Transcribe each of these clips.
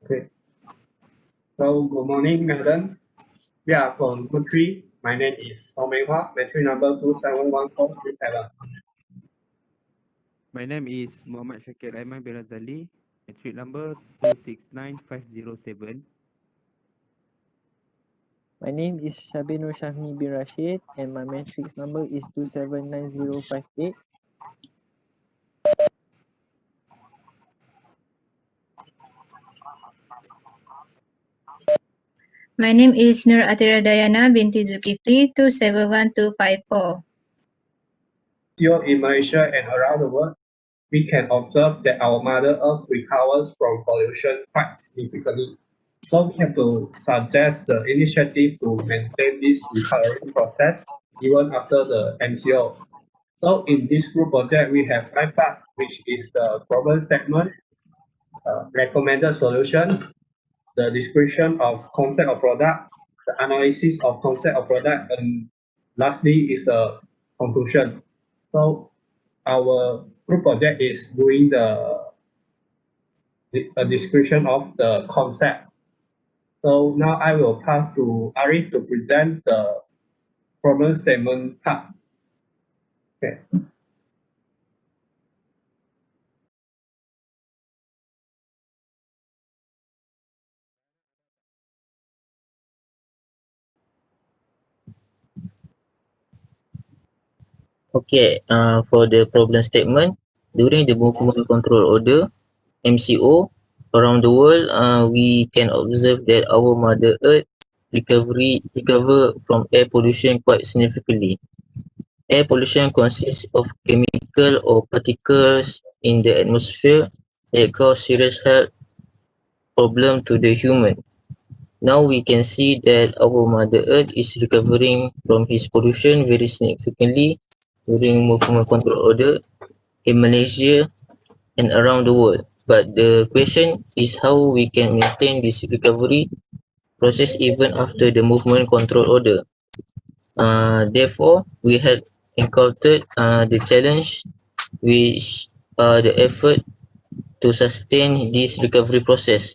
Okay. So good morning, madam. We are from EP3. My name is Hua, battery number 271437. My name is Muhammad SYAKIR AIMAN bin RAZALI, matric number 269507. My name is SYAHMI bin RASHID and my matrix number is 279058. My name is ATHIRAH DAYANA BINTI ZULKIFLY 271254. Here in Malaysia and around the world, we can observe that our Mother Earth recovers from pollution quite significantly. So we have to suggest the initiative to maintain this recovery process even after the MCO. So in this group project, we have 5 parts, which is the problem statement, recommended solution, the description of concept of product, the analysis of concept of product, and lastly is the conclusion. So our group project is doing a description of the concept. So now I will pass to Arif to present the problem statement part. Okay. Okay, for the problem statement, during the movement control order, MCO, around the world, we can observe that our Mother Earth recover from air pollution quite significantly. Air pollution consists of chemical or particles in the atmosphere that cause serious health problem to the human. Now we can see that our Mother Earth is recovering from his pollution very significantly during movement control order in Malaysia and around the world. But the question is how we can maintain this recovery process even after the movement control order. Therefore, we had encountered the challenge which the effort to sustain this recovery process.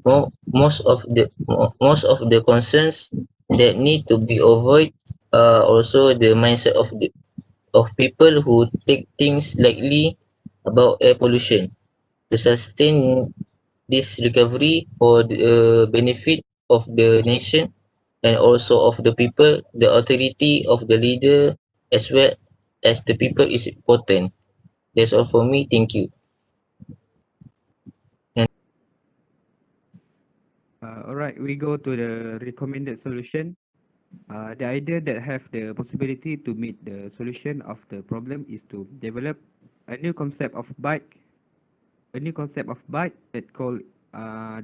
Most of the concerns that need to be avoided also the mindset of people who take things lightly about air pollution. To sustain this recovery for the benefit of the nation and also of the people, the authority of the leader as well as the people is important. That's all for me. Thank you. Alright, we go to the recommended solution. The idea that have the possibility to meet the solution of the problem is to develop a new concept of bike, that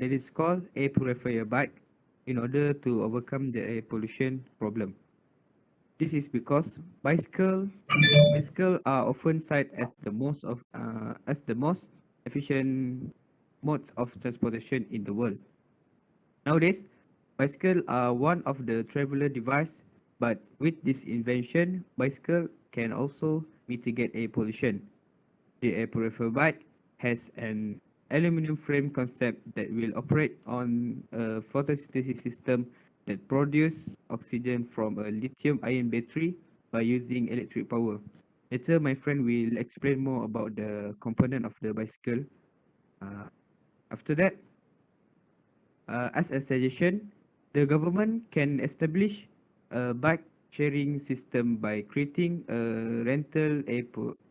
is called air purifier bike in order to overcome the air pollution problem. This is because bicycle are often cited as the most efficient modes of transportation in the world. Nowadays, bicycles are one of the traveler device, but with this invention, bicycle can also mitigate air pollution. The air purifier bike has an aluminum frame concept that will operate on a photosynthesis system that produce oxygen from a lithium-ion battery by using electric power. Later, my friend will explain more about the component of the bicycle. After that, as a suggestion, the government can establish a bike sharing system by creating a rental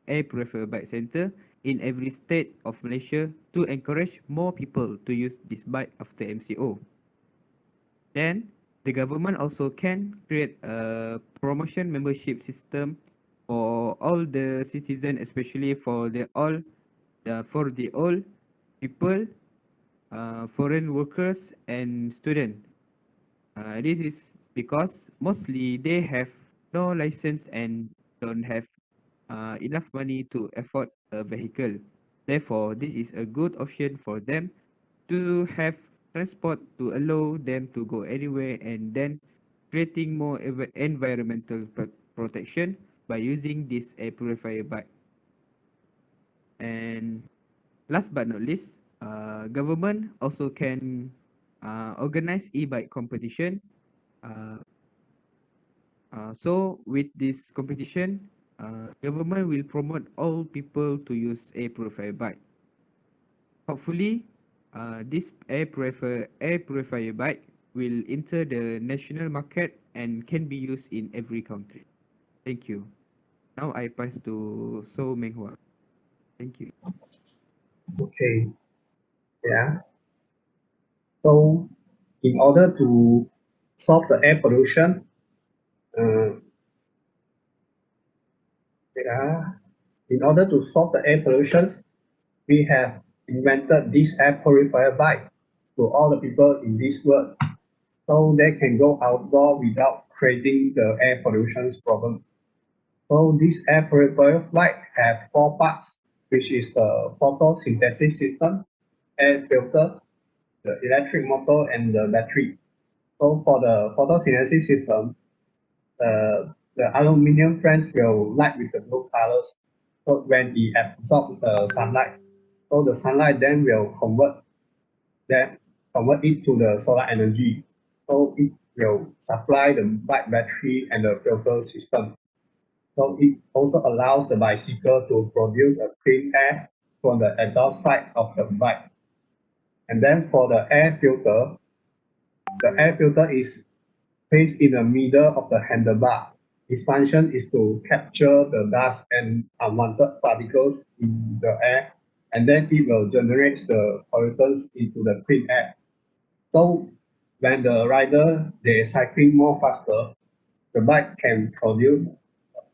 air purifier bike center in every state of Malaysia to encourage more people to use this bike after MCO. Then, the government also can create a promotion membership system for all the citizens, especially for the old people, foreign workers and students. This is because mostly they have no license and don't have enough money to afford a vehicle. Therefore, this is a good option for them to have transport to allow them to go anywhere and then creating more environmental protection by using this air purifier bike. And last but not least, Government also can organize e-bike competition. Uh, so with this competition, government will promote all people to use air purifier bike. Hopefully, this air purifier bike will enter the national market and can be used in every country. Thank you. Now I pass to So Menghua. Thank you. Okay. Yeah. So, in order to solve the air pollution, uh, yeah, in order to solve the air pollution, we have invented this air purifier bike to all the people in this world, so they can go outdoor without creating the air pollution problem. So this air purifier bike have four parts, which is the photosynthesis system, air filter, the electric motor, and the battery. So for the photosynthesis system, the aluminum frames will light with the blue colors. So when it absorbs the sunlight, so the sunlight then will convert it to the solar energy. So it will supply the bike battery and the filter system. So it also allows the bicycle to produce a clean air from the exhaust pipe of the bike. And then for the air filter is placed in the middle of the handlebar. Its function is to capture the dust and unwanted particles in the air, and then it will generate the pollutants into the clean air. So when the rider they is cycling more faster, the bike can produce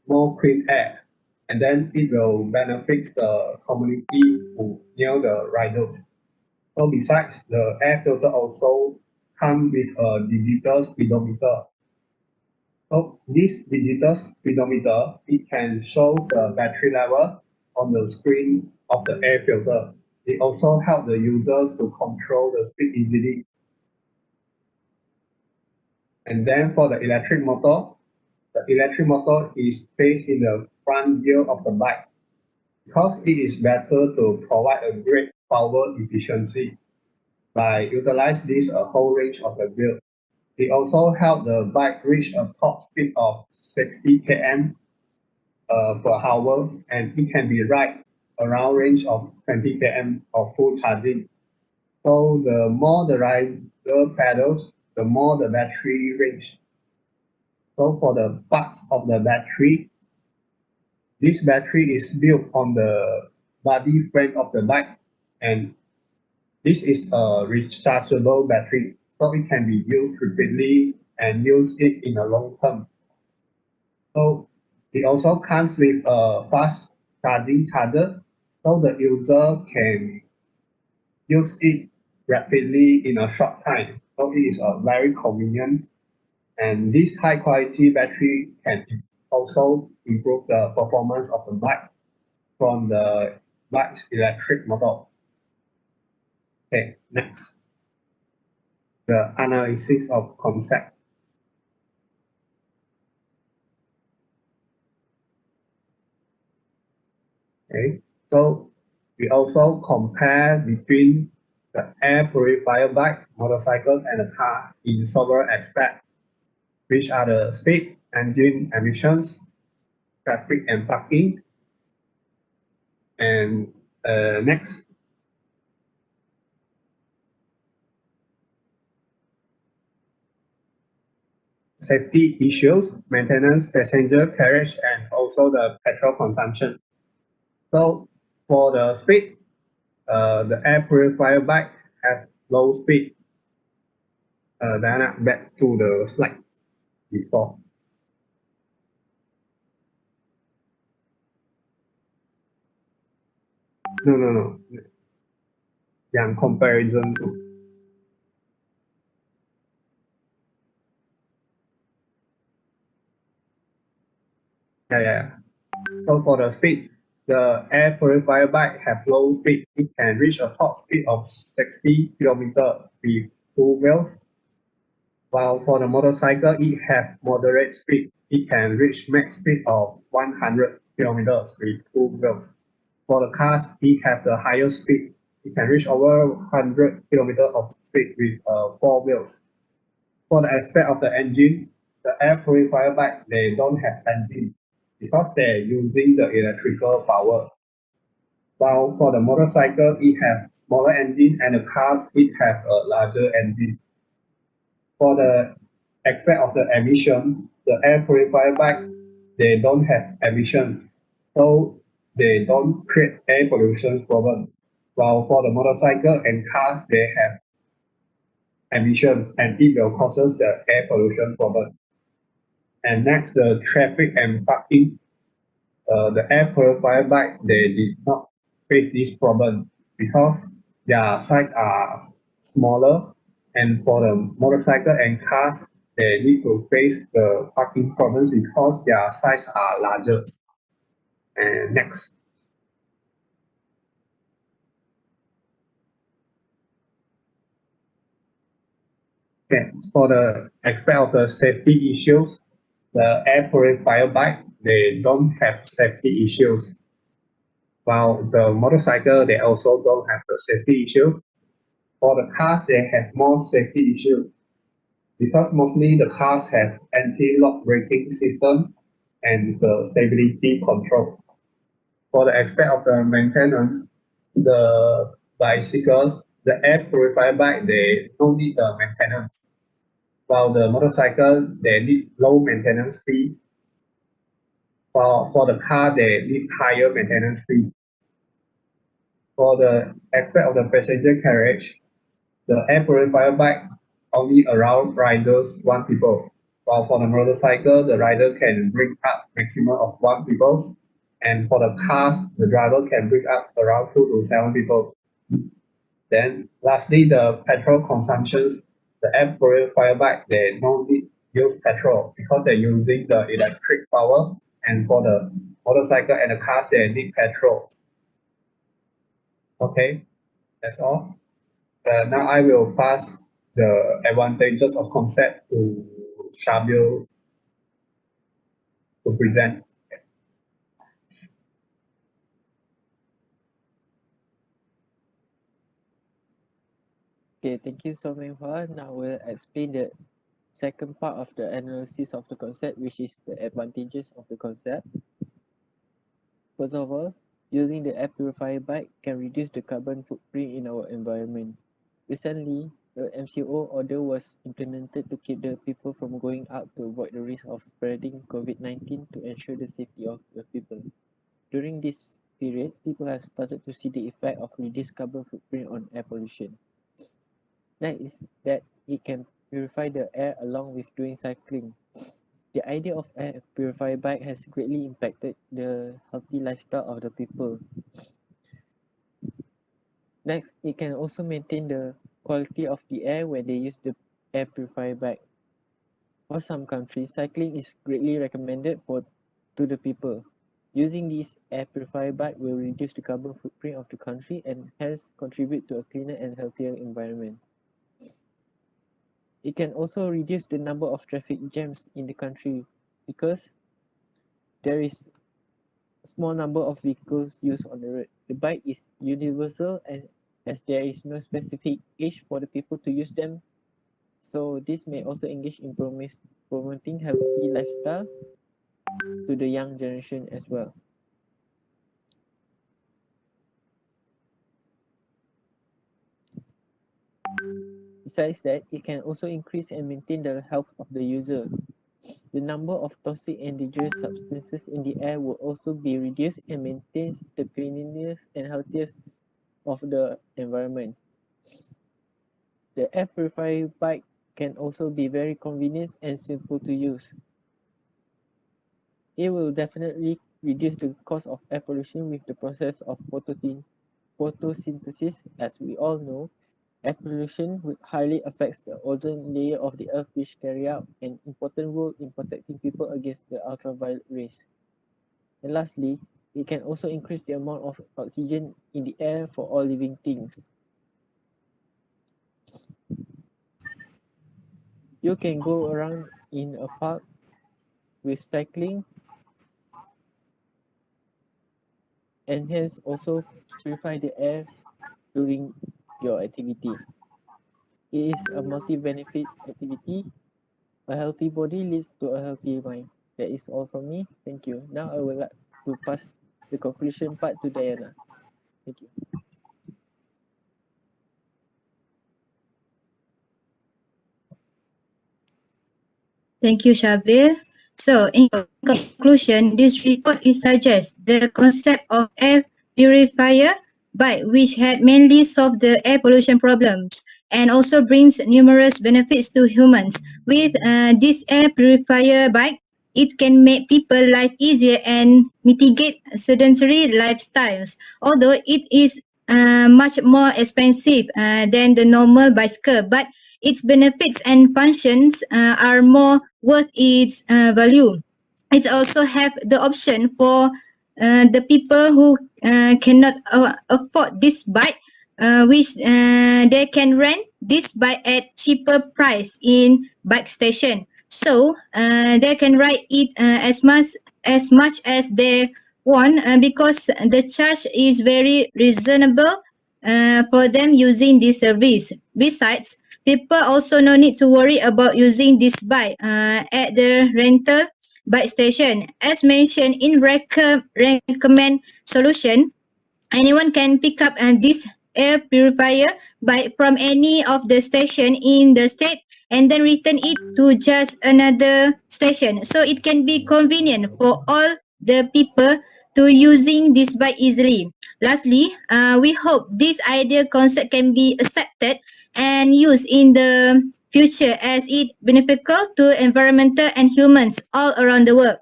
more clean air, and then it will benefit the community who near the riders. So besides, the air filter also come with a digital speedometer. So this digital speedometer, it can show the battery level on the screen of the air filter. It also help the users to control the speed easily. And then for the electric motor is placed in the front gear of the bike because it is better to provide a great power efficiency by utilize this a whole range of the gear. It also help the bike reach a top speed of 60 km per hour, and it can be ride around range of 20 km of full charging. So the more the rider pedals, the more the battery range. So for the parts of the battery, this battery is built on the body frame of the bike, and this is a rechargeable battery, so it can be used repeatedly and use it in the long term. So it also comes with a fast charging charger, so the user can use it rapidly in a short time. So it is very convenient, and this high quality battery can also improve the performance of the bike from the bike's electric motor. Okay, next, the analysis of concept. Okay, so we also compare between the air purifier bike, motorcycle, and the car in several aspects, which are the speed, engine emissions, traffic and parking, and next, safety issues, maintenance, passenger carriage, and also the petrol consumption. So for the speed, the air purifier bike have low speed. Diana, back to the slide before. No. Yang comparison to. Yeah. So for the speed, the air purifier bike have low speed. It can reach a top speed of 60 km with two wheels. While for the motorcycle, it have moderate speed. It can reach max speed of 100 km with two wheels. For the cars, it have the higher speed. it can reach over 100 kilometers of speed with 4 wheels. For the aspect of the engine, the air purifier bike, they don't have engine because they're using the electrical power. While for the motorcycle, it has smaller engine and the cars, it have a larger engine. For the aspect of the emissions, the air purifier bike, they don't have emissions, so they don't create air pollution problem. While for the motorcycle and cars, they have emissions and it will causes the air pollution problem. And next, the traffic and parking. The air purifier bike, they did not face this problem because their size are smaller, and for the motorcycle and cars, they need to face the parking problems because their size are larger. And next. Okay, for the aspect of the safety issues, the air purifier bike, they don't have safety issues. While the motorcycle, they also don't have the safety issues. For the cars, they have more safety issues because mostly the cars have anti-lock braking system and the stability control. For the aspect of the maintenance, the bicycles, the air purifier bike, they don't need the maintenance. While the motorcycle, they need low maintenance fee. For the car, they need higher maintenance fee. For the aspect of the passenger carriage, the air purifier bike only allow riders 1 people, while for the motorcycle, the rider can bring up maximum of 1 people, and for the cars, the driver can bring up around 2 to 7 people. Then lastly, the petrol consumptions, the air purifier bike, they don't need use petrol because they're using the electric power, and for the motorcycle and the cars, they need petrol. Okay, that's all. Now I will pass the advantages of concept to SYABIL to present. Okay, thank you so much. Now we'll explain the second part of the analysis of the concept, which is the advantages of the concept. First of all, using the air purifier bike can reduce the carbon footprint in our environment. Recently, the MCO order was implemented to keep the people from going out to avoid the risk of spreading COVID-19 to ensure the safety of the people. During this period, people have started to see the effect of reduced carbon footprint on air pollution. Next is that it can purify the air along with doing cycling. The idea of air purifier bike has greatly impacted the healthy lifestyle of the people. Next, it can also maintain the quality of the air when they use the air purifier bike. For some countries, cycling is greatly recommended to the people. Using this air purifier bike will reduce the carbon footprint of the country and hence contribute to a cleaner and healthier environment. It can also reduce the number of traffic jams in the country because there is a small number of vehicles used on the road. The bike is universal and as there is no specific age for the people to use them, so this may also engage in promoting healthy lifestyle to the young generation as well. Besides that, it can also increase and maintain the health of the user. The number of toxic and dangerous substances in the air will also be reduced and maintains the cleanliness and healthiest of the environment. The air purifier bike can also be very convenient and simple to use. It will definitely reduce the cost of air pollution with the process of photosynthesis. As we all know, air pollution highly affects the ozone layer of the earth, which carry out an important role in protecting people against the ultraviolet rays. And lastly, it can also increase the amount of oxygen in the air for all living things. You can go around in a park with cycling and hence also purify the air during your activity. It is a multi-benefits activity. A healthy body leads to a healthy mind. That is all from me. Thank you. Now I would like to pass the conclusion part to Dayana. Thank you. Thank you, Shabil. So, in conclusion, this report is suggests the concept of air purifier bike, which had mainly solved the air pollution problems and also brings numerous benefits to humans. With this air purifier bike, it can make people life easier and mitigate sedentary lifestyles. Although it is much more expensive than the normal bicycle, but its benefits and functions are more worth its value. It also have the option for the people who cannot afford this bike, which they can rent this bike at cheaper price in bike station. So they can ride it as much as they want because the charge is very reasonable for them using this service. Besides, people also no need to worry about using this bike at the rental bike station. As mentioned in recommend solution, anyone can pick up this air purifier bike from any of the station in the state and then return it to just another station. So it can be convenient for all the people to using this bike easily. Lastly, we hope this idea concept can be accepted and used in the future as it beneficial to environmental and humans all around the world.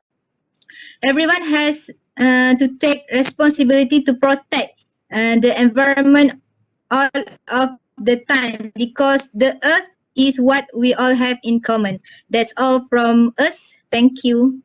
Everyone has to take responsibility to protect the environment all of the time because the earth is what we all have in common. That's all from us. Thank you.